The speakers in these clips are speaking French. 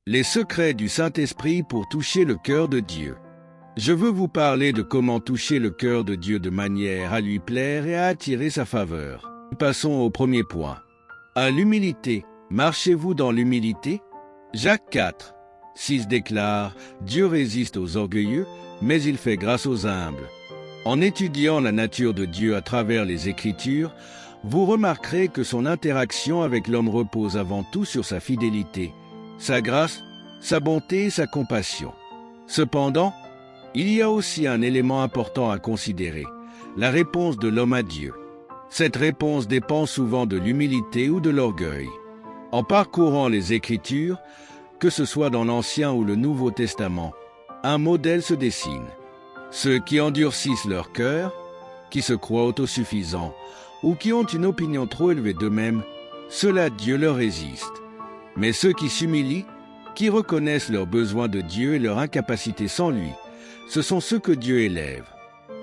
Les secrets du Saint-Esprit pour toucher le cœur de Dieu. Je veux vous parler de comment toucher le cœur de Dieu de manière à lui plaire et à attirer sa faveur. Passons au premier point. À l'humilité. Marchez-vous dans l'humilité? Jacques 4, 6 déclare « Dieu résiste aux orgueilleux, mais il fait grâce aux humbles ». En étudiant la nature de Dieu à travers les Écritures, vous remarquerez que son interaction avec l'homme repose avant tout sur sa fidélité, sa grâce, sa bonté et sa compassion. Cependant, il y a aussi un élément important à considérer, la réponse de l'homme à Dieu. Cette réponse dépend souvent de l'humilité ou de l'orgueil. En parcourant les Écritures, que ce soit dans l'Ancien ou le Nouveau Testament, un modèle se dessine. Ceux qui endurcissent leur cœur, qui se croient autosuffisants ou qui ont une opinion trop élevée d'eux-mêmes, ceux-là Dieu leur résiste. Mais ceux qui s'humilient, qui reconnaissent leurs besoins de Dieu et leur incapacité sans lui, ce sont ceux que Dieu élève.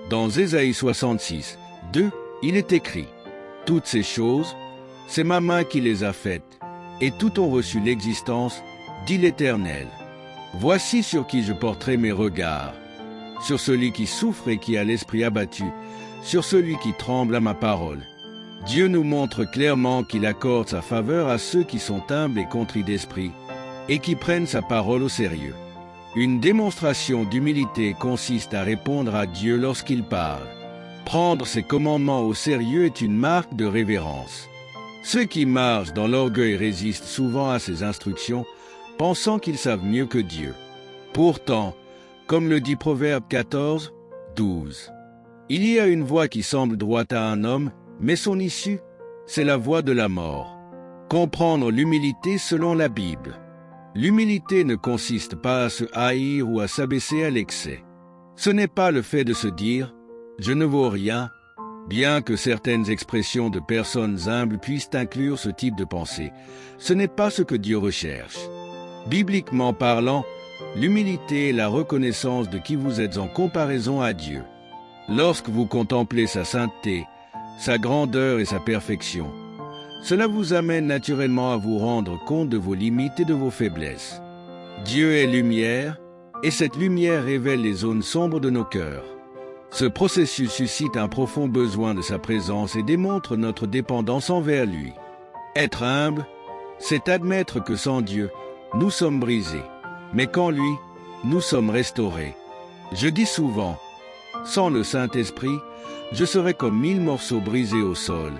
Dans Ésaïe 66, 2, il est écrit « Toutes ces choses, c'est ma main qui les a faites, et tout ont reçu l'existence, dit l'Éternel. Voici sur qui je porterai mes regards, sur celui qui souffre et qui a l'esprit abattu, sur celui qui tremble à ma parole. » Dieu nous montre clairement qu'il accorde sa faveur à ceux qui sont humbles et contrits d'esprit, et qui prennent sa parole au sérieux. Une démonstration d'humilité consiste à répondre à Dieu lorsqu'il parle. Prendre ses commandements au sérieux est une marque de révérence. Ceux qui marchent dans l'orgueil résistent souvent à ses instructions, pensant qu'ils savent mieux que Dieu. Pourtant, comme le dit Proverbe 14, 12, il y a une voie qui semble droite à un homme, mais son issue, c'est la voie de la mort. Comprendre l'humilité selon la Bible. L'humilité ne consiste pas à se haïr ou à s'abaisser à l'excès. Ce n'est pas le fait de se dire « je ne vaux rien », bien que certaines expressions de personnes humbles puissent inclure ce type de pensée. Ce n'est pas ce que Dieu recherche. Bibliquement parlant, l'humilité est la reconnaissance de qui vous êtes en comparaison à Dieu. Lorsque vous contemplez sa sainteté, sa grandeur et sa perfection, cela vous amène naturellement à vous rendre compte de vos limites et de vos faiblesses. Dieu est lumière, et cette lumière révèle les zones sombres de nos cœurs. Ce processus suscite un profond besoin de sa présence et démontre notre dépendance envers lui. Être humble, c'est admettre que sans Dieu, nous sommes brisés, mais qu'en lui, nous sommes restaurés. Je dis souvent, sans le Saint-Esprit, je serais comme 1000 morceaux brisés au sol.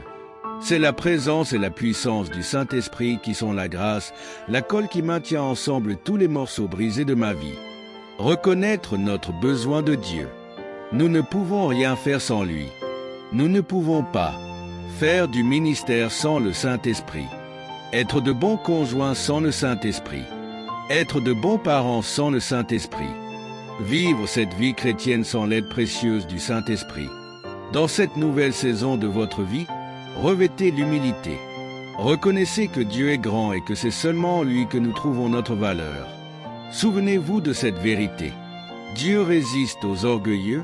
C'est la présence et la puissance du Saint-Esprit qui sont la grâce, la colle qui maintient ensemble tous les morceaux brisés de ma vie. Reconnaître notre besoin de Dieu. Nous ne pouvons rien faire sans lui. Nous ne pouvons pas faire du ministère sans le Saint-Esprit. Être de bons conjoints sans le Saint-Esprit. Être de bons parents sans le Saint-Esprit. Vivre cette vie chrétienne sans l'aide précieuse du Saint-Esprit. Dans cette nouvelle saison de votre vie, revêtez l'humilité. Reconnaissez que Dieu est grand et que c'est seulement en lui que nous trouvons notre valeur. Souvenez-vous de cette vérité. Dieu résiste aux orgueilleux,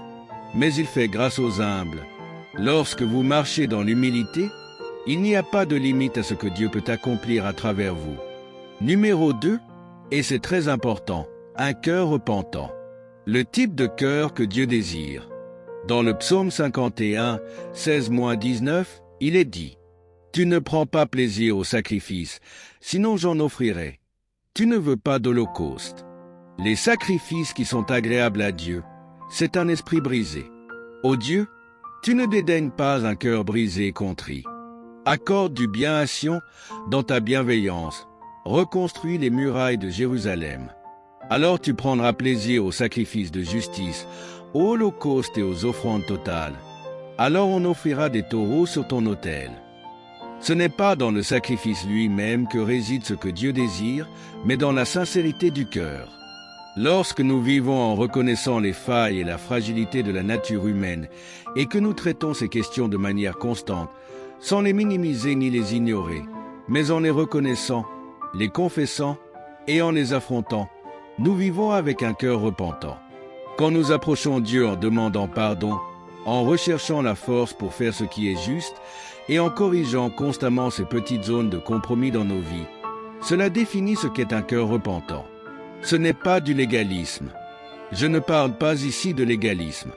mais il fait grâce aux humbles. Lorsque vous marchez dans l'humilité, il n'y a pas de limite à ce que Dieu peut accomplir à travers vous. Numéro 2, et c'est très important, un cœur repentant. Le type de cœur que Dieu désire. Dans le psaume 51, 16-19, il est dit « Tu ne prends pas plaisir au sacrifice, sinon j'en offrirai. Tu ne veux pas d'holocauste. » Les sacrifices qui sont agréables à Dieu, c'est un esprit brisé. Ô Dieu, tu ne dédaignes pas un cœur brisé et contrit. Accorde du bien à Sion dans ta bienveillance. Reconstruis les murailles de Jérusalem. Alors tu prendras plaisir aux sacrifices de justice, aux holocaustes et aux offrandes totales. Alors on offrira des taureaux sur ton autel. Ce n'est pas dans le sacrifice lui-même que réside ce que Dieu désire, mais dans la sincérité du cœur. Lorsque nous vivons en reconnaissant les failles et la fragilité de la nature humaine et que nous traitons ces questions de manière constante, sans les minimiser ni les ignorer, mais en les reconnaissant, les confessant et en les affrontant, nous vivons avec un cœur repentant. Quand nous approchons Dieu en demandant pardon, en recherchant la force pour faire ce qui est juste et en corrigeant constamment ces petites zones de compromis dans nos vies, Cela définit ce qu'est un cœur repentant. Ce n'est pas du légalisme. Je ne parle pas ici de légalisme.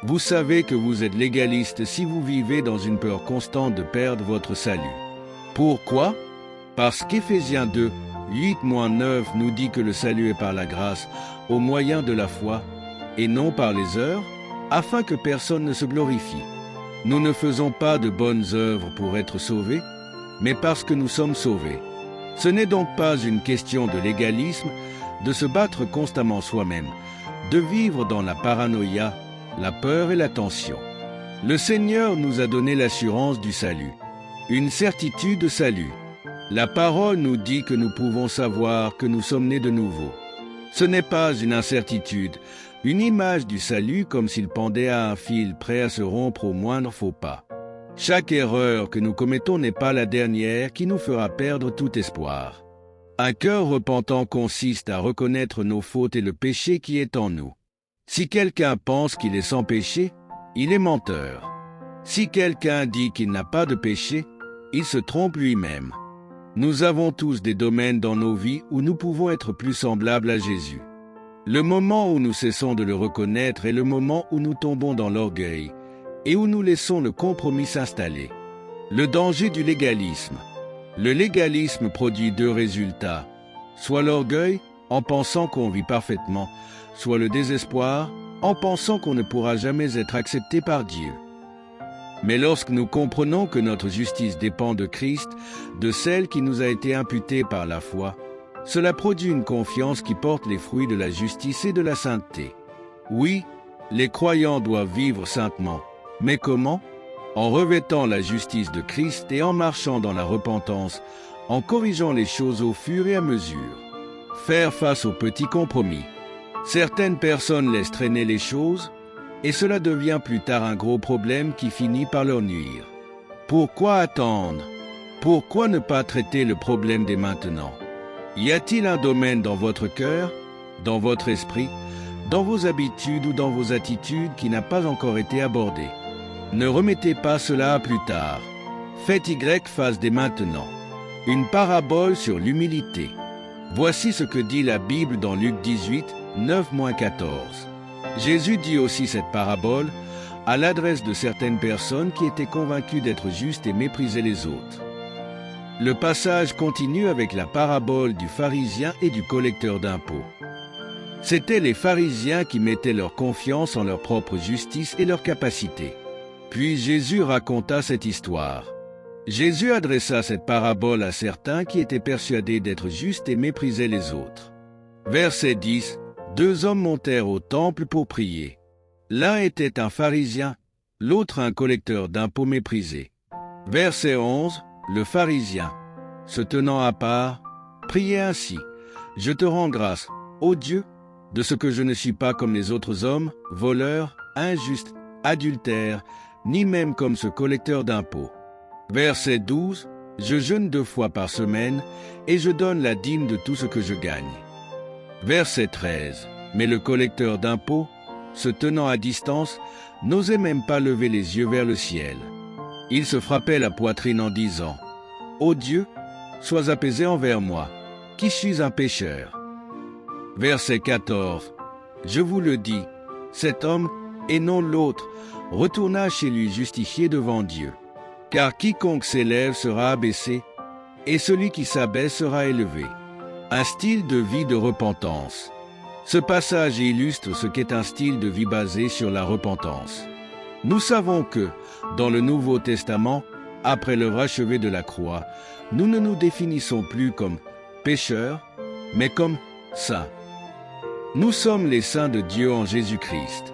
Vous savez que vous êtes légaliste si vous vivez dans une peur constante de perdre votre salut. Pourquoi? Parce qu'Éphésiens 2, 8-9 nous dit que le salut est par la grâce, au moyen de la foi, et non par les œuvres, afin que personne ne se glorifie. Nous ne faisons pas de bonnes œuvres pour être sauvés, mais parce que nous sommes sauvés. Ce n'est donc pas une question de légalisme, de se battre constamment soi-même, de vivre dans la paranoïa, la peur et la tension. Le Seigneur nous a donné l'assurance du salut, une certitude de salut. La parole nous dit que nous pouvons savoir que nous sommes nés de nouveau. Ce n'est pas une incertitude, une image du salut comme s'il pendait à un fil prêt à se rompre au moindre faux pas. Chaque erreur que nous commettons n'est pas la dernière qui nous fera perdre tout espoir. Un cœur repentant consiste à reconnaître nos fautes et le péché qui est en nous. Si quelqu'un pense qu'il est sans péché, il est menteur. Si quelqu'un dit qu'il n'a pas de péché, il se trompe lui-même. Nous avons tous des domaines dans nos vies où nous pouvons être plus semblables à Jésus. Le moment où nous cessons de le reconnaître est le moment où nous tombons dans l'orgueil et où nous laissons le compromis s'installer. Le danger du légalisme. Le légalisme produit deux résultats, soit l'orgueil, en pensant qu'on vit parfaitement, soit le désespoir, en pensant qu'on ne pourra jamais être accepté par Dieu. Mais lorsque nous comprenons que notre justice dépend de Christ, de celle qui nous a été imputée par la foi, cela produit une confiance qui porte les fruits de la justice et de la sainteté. Oui, les croyants doivent vivre saintement. Mais comment? En revêtant la justice de Christ et en marchant dans la repentance, en corrigeant les choses au fur et à mesure. Faire face aux petits compromis. Certaines personnes laissent traîner les choses, et cela devient plus tard un gros problème qui finit par leur nuire. Pourquoi attendre? Pourquoi ne pas traiter le problème dès maintenant? Y a-t-il un domaine dans votre cœur, dans votre esprit, dans vos habitudes ou dans vos attitudes qui n'a pas encore été abordé? Ne remettez pas cela à plus tard. Faites Y face dès maintenant. Une parabole sur l'humilité. Voici ce que dit la Bible dans Luc 18, 9-14. Jésus dit aussi cette parabole à l'adresse de certaines personnes qui étaient convaincues d'être justes et méprisaient les autres. Le passage continue avec la parabole du pharisien et du collecteur d'impôts. C'étaient les pharisiens qui mettaient leur confiance en leur propre justice et leur capacité. Puis Jésus raconta cette histoire. Jésus adressa cette parabole à certains qui étaient persuadés d'être justes et méprisaient les autres. Verset 10. Deux hommes montèrent au temple pour prier. L'un était un pharisien, l'autre un collecteur d'impôts méprisé. Verset 11. Le pharisien, se tenant à part, priait ainsi. « Je te rends grâce, ô Dieu, de ce que je ne suis pas comme les autres hommes, voleurs, injustes, adultères, ni même comme ce collecteur d'impôts. » Verset 12. Je jeûne 2 fois par semaine, et je donne la dîme de tout ce que je gagne. Verset 13. Mais le collecteur d'impôts, se tenant à distance, n'osait même pas lever les yeux vers le ciel. Il se frappait la poitrine en disant « Ô Dieu, sois apaisé envers moi, qui suis un pécheur. » Verset 14. Je vous le dis, cet homme, et non l'autre, retourna chez lui justifié devant Dieu. Car quiconque s'élève sera abaissé, et celui qui s'abaisse sera élevé. Un style de vie de repentance. Ce passage illustre ce qu'est un style de vie basé sur la repentance. Nous savons que, dans le Nouveau Testament, après l'œuvre achevée de la croix, nous ne nous définissons plus comme pécheurs, mais comme saints. Nous sommes les saints de Dieu en Jésus-Christ.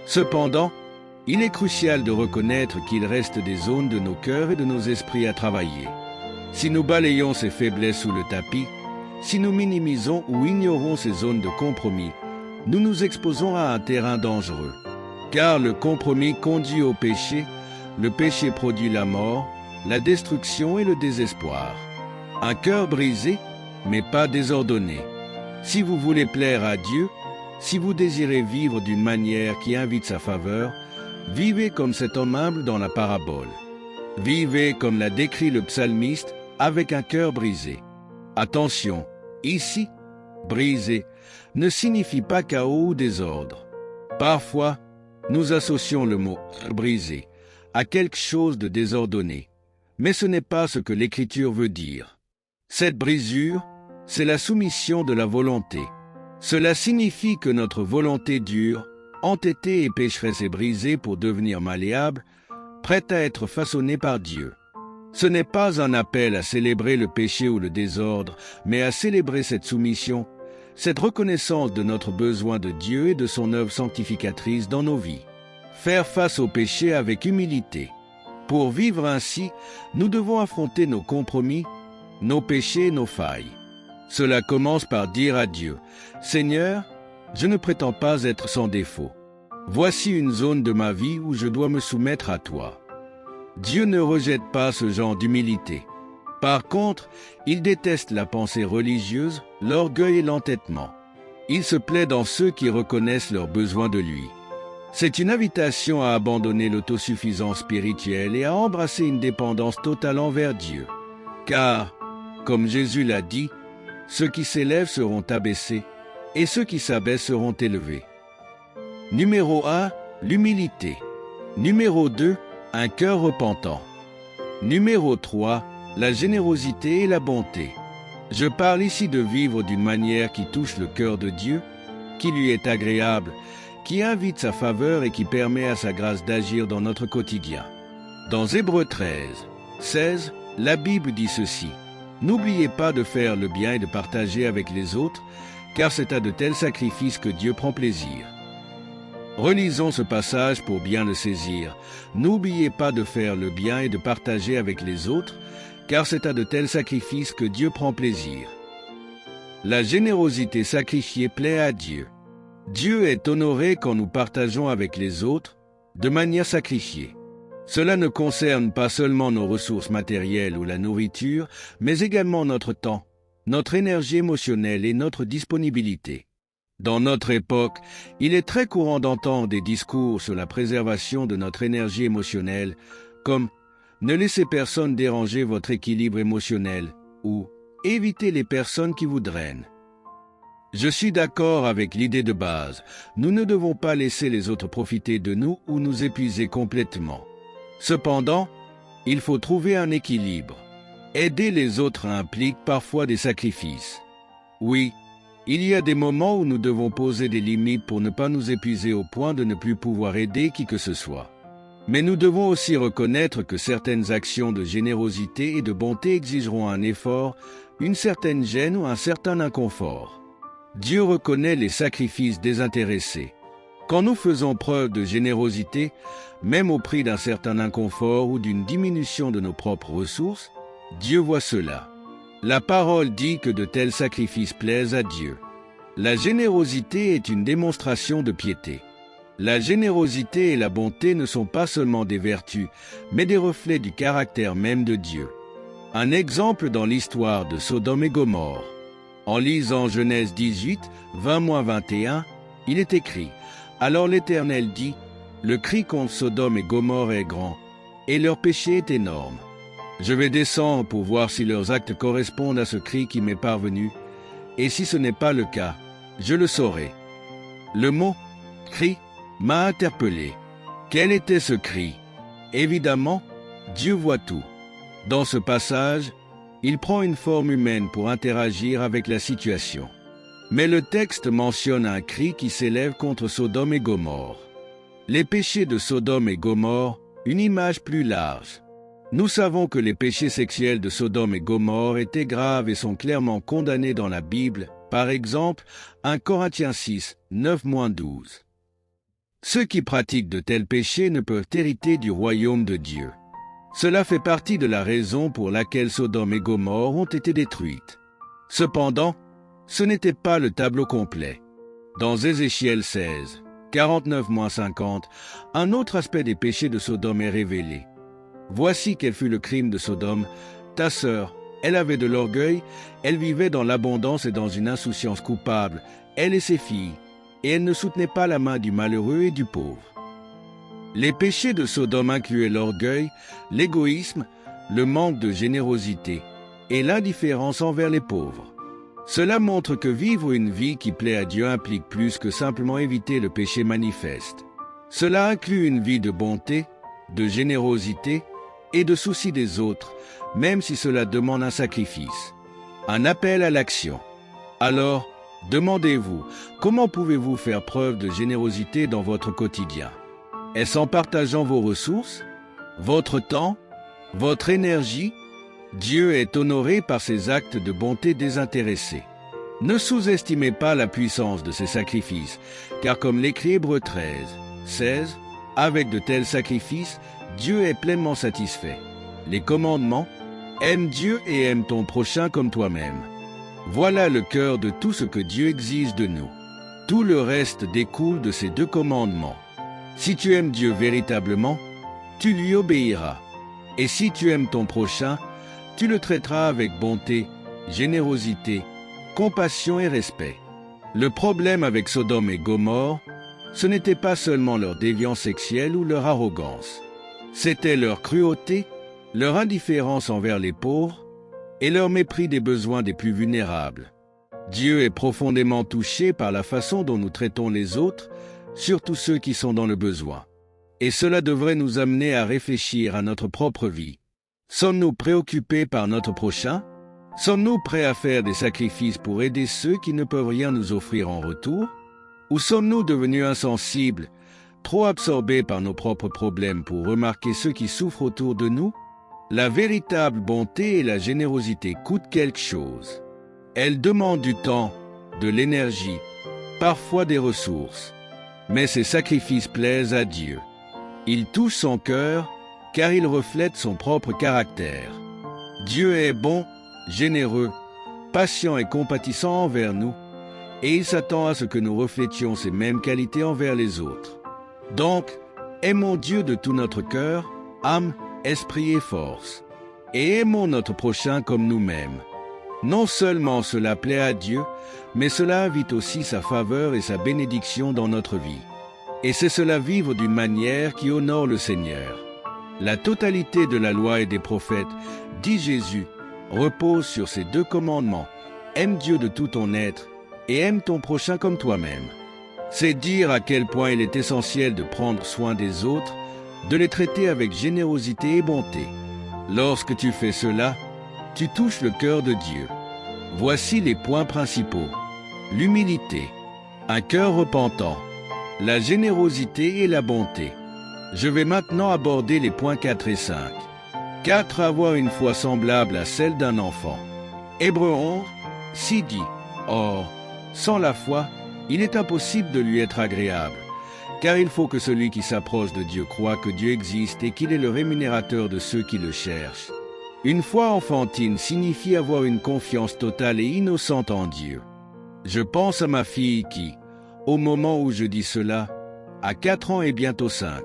Cependant, il est crucial de reconnaître qu'il reste des zones de nos cœurs et de nos esprits à travailler. Si nous balayons ces faiblesses sous le tapis, si nous minimisons ou ignorons ces zones de compromis, nous nous exposons à un terrain dangereux. Car le compromis conduit au péché, le péché produit la mort, la destruction et le désespoir. Un cœur brisé, mais pas désordonné. Si vous voulez plaire à Dieu, si vous désirez vivre d'une manière qui invite sa faveur, vivez comme cet homme humble dans la parabole. Vivez comme l'a décrit le psalmiste, avec un cœur brisé. Attention, ici, briser ne signifie pas chaos ou désordre. Parfois, nous associons le mot « briser » à quelque chose de désordonné, mais ce n'est pas ce que l'Écriture veut dire. Cette brisure, c'est la soumission de la volonté. Cela signifie que notre volonté dure, entêtée et pécheresse est brisée pour devenir malléable, prête à être façonnée par Dieu. Ce n'est pas un appel à célébrer le péché ou le désordre, mais à célébrer cette soumission, cette reconnaissance de notre besoin de Dieu et de son œuvre sanctificatrice dans nos vies. Faire face au péché avec humilité. Pour vivre ainsi, nous devons affronter nos compromis, nos péchés et nos failles. Cela commence par dire à Dieu, « Seigneur, je ne prétends pas être sans défaut. Voici une zone de ma vie où je dois me soumettre à toi. » Dieu ne rejette pas ce genre d'humilité. Par contre, il déteste la pensée religieuse, l'orgueil et l'entêtement. Il se plaît dans ceux qui reconnaissent leurs besoins de lui. C'est une invitation à abandonner l'autosuffisance spirituelle et à embrasser une dépendance totale envers Dieu. Car, comme Jésus l'a dit, ceux qui s'élèvent seront abaissés et ceux qui s'abaissent seront élevés. Numéro 1, l'humilité. Numéro 2, un cœur repentant. Numéro 3, la générosité et la bonté. Je parle ici de vivre d'une manière qui touche le cœur de Dieu, qui lui est agréable, qui invite sa faveur et qui permet à sa grâce d'agir dans notre quotidien. Dans Hébreux 13, 16, la Bible dit ceci. « N'oubliez pas de faire le bien et de partager avec les autres, car c'est à de tels sacrifices que Dieu prend plaisir. » Relisons ce passage pour bien le saisir. N'oubliez pas de faire le bien et de partager avec les autres, car c'est à de tels sacrifices que Dieu prend plaisir. La générosité sacrifiée plaît à Dieu. Dieu est honoré quand nous partageons avec les autres de manière sacrifiée. Cela ne concerne pas seulement nos ressources matérielles ou la nourriture, mais également notre temps, notre énergie émotionnelle et notre disponibilité. Dans notre époque, il est très courant d'entendre des discours sur la préservation de notre énergie émotionnelle, comme « Ne laissez personne déranger votre équilibre émotionnel » ou « Évitez les personnes qui vous drainent ». Je suis d'accord avec l'idée de base. Nous ne devons pas laisser les autres profiter de nous ou nous épuiser complètement. Cependant, il faut trouver un équilibre. Aider les autres implique parfois des sacrifices. Oui, il y a des moments où nous devons poser des limites pour ne pas nous épuiser au point de ne plus pouvoir aider qui que ce soit. Mais nous devons aussi reconnaître que certaines actions de générosité et de bonté exigeront un effort, une certaine gêne ou un certain inconfort. Dieu reconnaît les sacrifices désintéressés. Quand nous faisons preuve de générosité, même au prix d'un certain inconfort ou d'une diminution de nos propres ressources, Dieu voit cela. La parole dit que de tels sacrifices plaisent à Dieu. La générosité est une démonstration de piété. La générosité et la bonté ne sont pas seulement des vertus, mais des reflets du caractère même de Dieu. Un exemple dans l'histoire de Sodome et Gomorrhe. En lisant Genèse 18, 20-21, il est écrit « Alors l'Éternel dit, le cri contre Sodome et Gomorrhe est grand, et leur péché est énorme. Je vais descendre pour voir si leurs actes correspondent à ce cri qui m'est parvenu, et si ce n'est pas le cas, je le saurai. » Le mot « cri » m'a interpellé. Quel était ce cri? Évidemment, Dieu voit tout. Dans ce passage, il prend une forme humaine pour interagir avec la situation. Mais le texte mentionne un cri qui s'élève contre Sodome et Gomorrhe. Les péchés de Sodome et Gomorrhe, une image plus large. Nous savons que les péchés sexuels de Sodome et Gomorrhe étaient graves et sont clairement condamnés dans la Bible, par exemple, 1 Corinthiens 6, 9-12. Ceux qui pratiquent de tels péchés ne peuvent hériter du royaume de Dieu. Cela fait partie de la raison pour laquelle Sodome et Gomorrhe ont été détruites. Cependant, ce n'était pas le tableau complet. Dans Ézéchiel 16, 49-50, un autre aspect des péchés de Sodome est révélé. Voici quel fut le crime de Sodome. Ta sœur, elle avait de l'orgueil, elle vivait dans l'abondance et dans une insouciance coupable, elle et ses filles, et elle ne soutenait pas la main du malheureux et du pauvre. Les péchés de Sodome incluaient l'orgueil, l'égoïsme, le manque de générosité, et l'indifférence envers les pauvres. Cela montre que vivre une vie qui plaît à Dieu implique plus que simplement éviter le péché manifeste. Cela inclut une vie de bonté, de générosité et de souci des autres, même si cela demande un sacrifice. Un appel à l'action. Alors, demandez-vous, comment pouvez-vous faire preuve de générosité dans votre quotidien? Est-ce en partageant vos ressources, votre temps, votre énergie? Dieu est honoré par ces actes de bonté désintéressés. Ne sous-estimez pas la puissance de ces sacrifices, car comme l'écrit Hébreux 13, 16, avec de tels sacrifices, Dieu est pleinement satisfait. Les commandements, aime Dieu et aime ton prochain comme toi-même. Voilà le cœur de tout ce que Dieu exige de nous. Tout le reste découle de ces 2 commandements. Si tu aimes Dieu véritablement, tu lui obéiras. Et si tu aimes ton prochain, tu le traiteras avec bonté, générosité, compassion et respect. Le problème avec Sodome et Gomorrhe, ce n'était pas seulement leur déviance sexuelle ou leur arrogance. C'était leur cruauté, leur indifférence envers les pauvres et leur mépris des besoins des plus vulnérables. Dieu est profondément touché par la façon dont nous traitons les autres, surtout ceux qui sont dans le besoin. Et cela devrait nous amener à réfléchir à notre propre vie. Sommes-nous préoccupés par notre prochain? Sommes-nous prêts à faire des sacrifices pour aider ceux qui ne peuvent rien nous offrir en retour? Ou sommes-nous devenus insensibles, trop absorbés par nos propres problèmes pour remarquer ceux qui souffrent autour de nous? La véritable bonté et la générosité coûtent quelque chose. Elles demandent du temps, de l'énergie, parfois des ressources. Mais ces sacrifices plaisent à Dieu. Ils touchent son cœur, car ils reflètent son propre caractère. Dieu est bon, généreux, patient et compatissant envers nous, et il s'attend à ce que nous reflétions ces mêmes qualités envers les autres. Donc, aimons Dieu de tout notre cœur, âme, esprit et force, et aimons notre prochain comme nous-mêmes. Non seulement cela plaît à Dieu, mais cela invite aussi sa faveur et sa bénédiction dans notre vie. Et c'est cela vivre d'une manière qui honore le Seigneur. La totalité de la loi et des prophètes, dit Jésus, repose sur ces 2 commandements. Aime Dieu de tout ton être et aime ton prochain comme toi-même. C'est dire à quel point il est essentiel de prendre soin des autres, de les traiter avec générosité et bonté. Lorsque tu fais cela, tu touches le cœur de Dieu. Voici les points principaux. L'humilité, un cœur repentant, la générosité et la bonté. Je vais maintenant aborder les points 4 et 5. 4. Avoir une foi semblable à celle d'un enfant. Hébreux 11, 6 dit, « Or, sans la foi, il est impossible de lui être agréable, car il faut que celui qui s'approche de Dieu croie que Dieu existe et qu'il est le rémunérateur de ceux qui le cherchent. » Une foi enfantine signifie avoir une confiance totale et innocente en Dieu. Je pense à ma fille qui, au moment où je dis cela, a 4 ans et bientôt 5.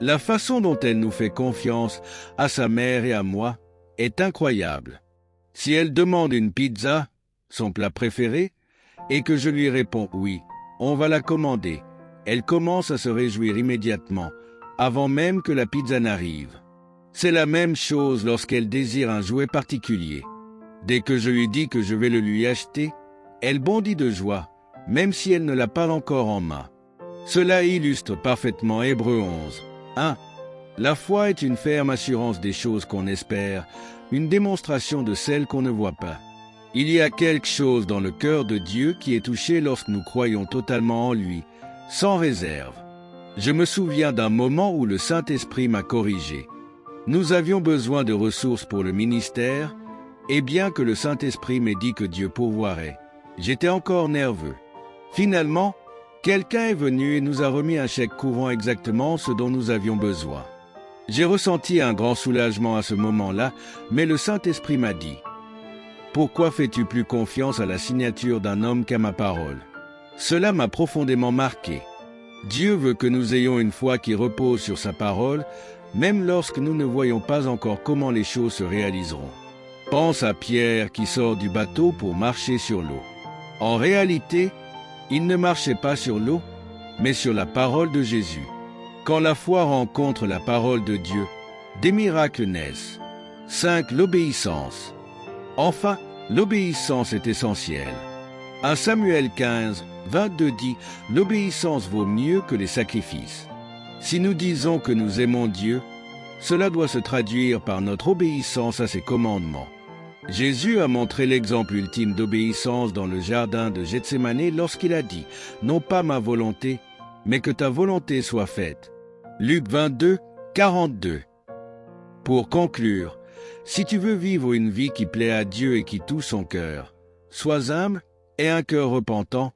La façon dont elle nous fait confiance, à sa mère et à moi, est incroyable. Si elle demande une pizza, son plat préféré, et que je lui réponds « oui », on va la commander, elle commence à se réjouir immédiatement, avant même que la pizza n'arrive. C'est la même chose lorsqu'elle désire un jouet particulier. Dès que je lui dis que je vais le lui acheter, elle bondit de joie, même si elle ne l'a pas encore en main. Cela illustre parfaitement Hébreux 11. 1. La foi est une ferme assurance des choses qu'on espère, une démonstration de celles qu'on ne voit pas. Il y a quelque chose dans le cœur de Dieu qui est touché lorsque nous croyons totalement en lui, sans réserve. Je me souviens d'un moment où le Saint-Esprit m'a corrigé. Nous avions besoin de ressources pour le ministère, et bien que le Saint-Esprit m'ait dit que Dieu pourvoirait, j'étais encore nerveux. Finalement, quelqu'un est venu et nous a remis un chèque couvrant exactement ce dont nous avions besoin. J'ai ressenti un grand soulagement à ce moment-là, mais le Saint-Esprit m'a dit « Pourquoi fais-tu plus confiance à la signature d'un homme qu'à ma parole ?» Cela m'a profondément marqué. Dieu veut que nous ayons une foi qui repose sur sa parole, même lorsque nous ne voyons pas encore comment les choses se réaliseront. Pense à Pierre qui sort du bateau pour marcher sur l'eau. En réalité, il ne marchait pas sur l'eau, mais sur la parole de Jésus. Quand la foi rencontre la parole de Dieu, des miracles naissent. 5. L'obéissance. Enfin, l'obéissance est essentielle. 1 Samuel 15, 22 dit « L'obéissance vaut mieux que les sacrifices ». Si nous disons que nous aimons Dieu, cela doit se traduire par notre obéissance à ses commandements. Jésus a montré l'exemple ultime d'obéissance dans le jardin de Gethsémani lorsqu'il a dit « Non pas ma volonté, mais que ta volonté soit faite ». Luc 22, 42. Pour conclure, si tu veux vivre une vie qui plaît à Dieu et qui touche son cœur, sois humble et un cœur repentant,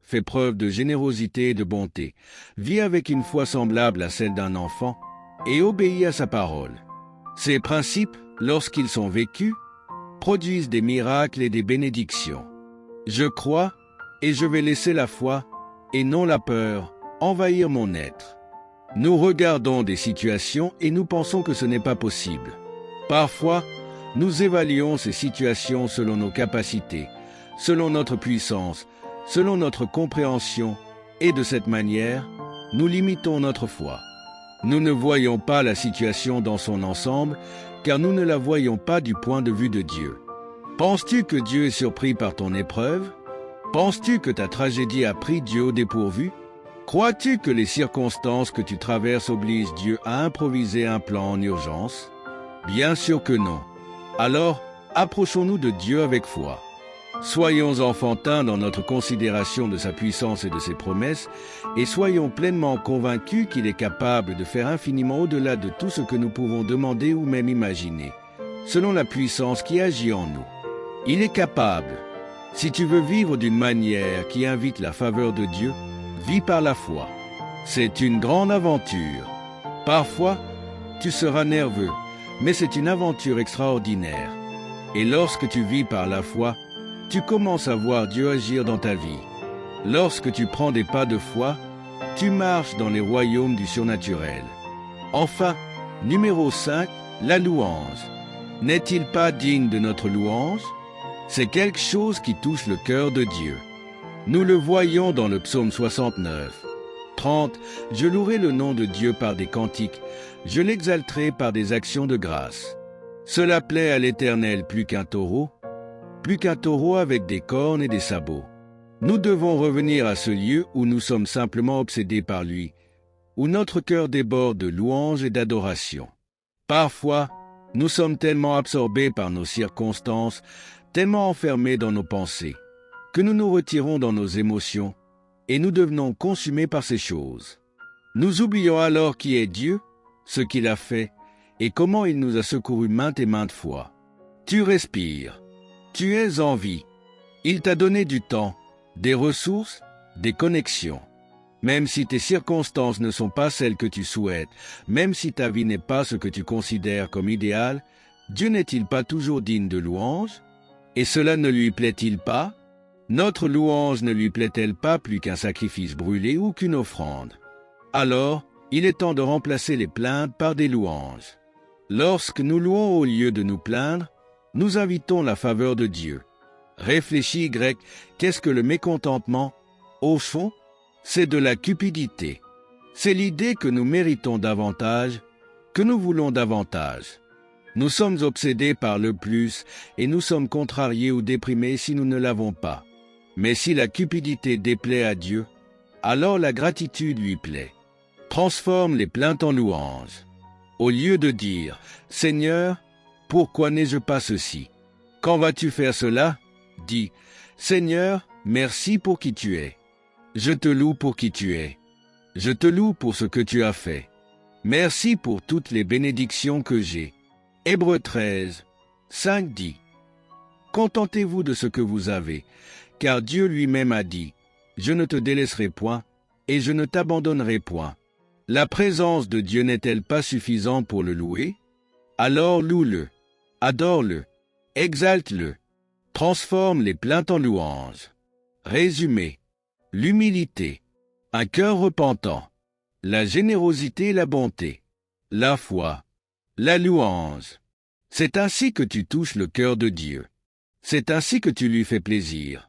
fais preuve de générosité et de bonté, vis avec une foi semblable à celle d'un enfant et obéis à sa parole. Ces principes, lorsqu'ils sont vécus, produisent des miracles et des bénédictions. Je crois et je vais laisser la foi et non la peur envahir mon être. Nous regardons des situations et nous pensons que ce n'est pas possible. Parfois, nous évaluons ces situations selon nos capacités, selon notre puissance, selon notre compréhension, et de cette manière, nous limitons notre foi. Nous ne voyons pas la situation dans son ensemble, car nous ne la voyons pas du point de vue de Dieu. Penses-tu que Dieu est surpris par ton épreuve? Penses-tu que ta tragédie a pris Dieu au dépourvu? Crois-tu que les circonstances que tu traverses obligent Dieu à improviser un plan en urgence? Bien sûr que non. Alors, approchons-nous de Dieu avec foi. Soyons enfantins dans notre considération de sa puissance et de ses promesses, et soyons pleinement convaincus qu'il est capable de faire infiniment au-delà de tout ce que nous pouvons demander ou même imaginer, selon la puissance qui agit en nous. Il est capable. Si tu veux vivre d'une manière qui invite la faveur de Dieu, vis par la foi. C'est une grande aventure. Parfois, tu seras nerveux, mais c'est une aventure extraordinaire. Et lorsque tu vis par la foi, tu commences à voir Dieu agir dans ta vie. Lorsque tu prends des pas de foi, tu marches dans les royaumes du surnaturel. Enfin, numéro 5, la louange. N'est-il pas digne de notre louange? C'est quelque chose qui touche le cœur de Dieu. Nous le voyons dans le psaume 69. 30. Je louerai le nom de Dieu par des cantiques, je l'exalterai par des actions de grâce. Cela plaît à l'Éternel plus qu'un taureau avec des cornes et des sabots. Nous devons revenir à ce lieu où nous sommes simplement obsédés par lui, où notre cœur déborde de louange et d'adoration. Parfois, nous sommes tellement absorbés par nos circonstances, tellement enfermés dans nos pensées, que nous nous retirons dans nos émotions et nous devenons consumés par ces choses. Nous oublions alors qui est Dieu, ce qu'il a fait et comment il nous a secourus maintes et maintes fois. Tu respires, tu es en vie, il t'a donné du temps, des ressources, des connexions. Même si tes circonstances ne sont pas celles que tu souhaites, même si ta vie n'est pas ce que tu considères comme idéal, Dieu n'est-il pas toujours digne de louange? Et cela ne lui plaît-il pas? Notre louange ne lui plaît-elle pas plus qu'un sacrifice brûlé ou qu'une offrande? Alors, il est temps de remplacer les plaintes par des louanges. Lorsque nous louons au lieu de nous plaindre, nous invitons la faveur de Dieu. Réfléchis, grec, qu'est-ce que le mécontentement? Au fond, c'est de la cupidité. C'est l'idée que nous méritons davantage, que nous voulons davantage. Nous sommes obsédés par le plus et nous sommes contrariés ou déprimés si nous ne l'avons pas. Mais si la cupidité déplaît à Dieu, alors la gratitude lui plaît. Transforme les plaintes en louanges. Au lieu de dire « Seigneur, pourquoi n'ai-je pas ceci ?» Quand vas-tu faire cela? Dis « Seigneur, merci pour qui tu es. Je te loue pour qui tu es. Je te loue pour ce que tu as fait. Merci pour toutes les bénédictions que j'ai. » Hébreux 13, 5 dit « Contentez-vous de ce que vous avez, car Dieu lui-même a dit « Je ne te délaisserai point, et je ne t'abandonnerai point. » La présence de Dieu n'est-elle pas suffisante pour le louer? Alors loue-le, adore-le, exalte-le, transforme les plaintes en louanges. Résumé, l'humilité, un cœur repentant, la générosité et la bonté, la foi, la louange. C'est ainsi que tu touches le cœur de Dieu. C'est ainsi que tu lui fais plaisir.